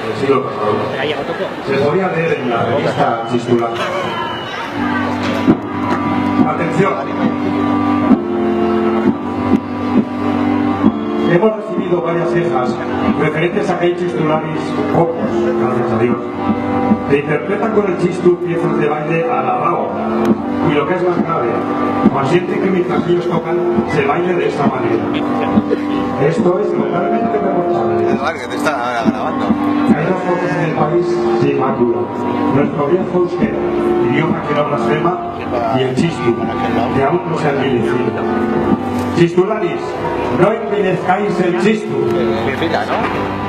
del siglo pasado. Se podía leer en la revista Chistularis. Atención. Hemos recibido varias quejas referentes a que hay chistularis pocos, gracias a Dios, que interpretan con el chistu piezas de baile a la RAO. Y lo que es más grave, consienten que mientras ellos tocan, se baile de esta manera. Esto es totalmente reprochable. Que te está grabando. Hay dos cosas en el país sin mácula. Nuestro viejo euskera, idioma que no blasfema, y el chistu, que aún no se ha envilecido. Chistularis, no envilezcáis el chistu. Mira, ¿no?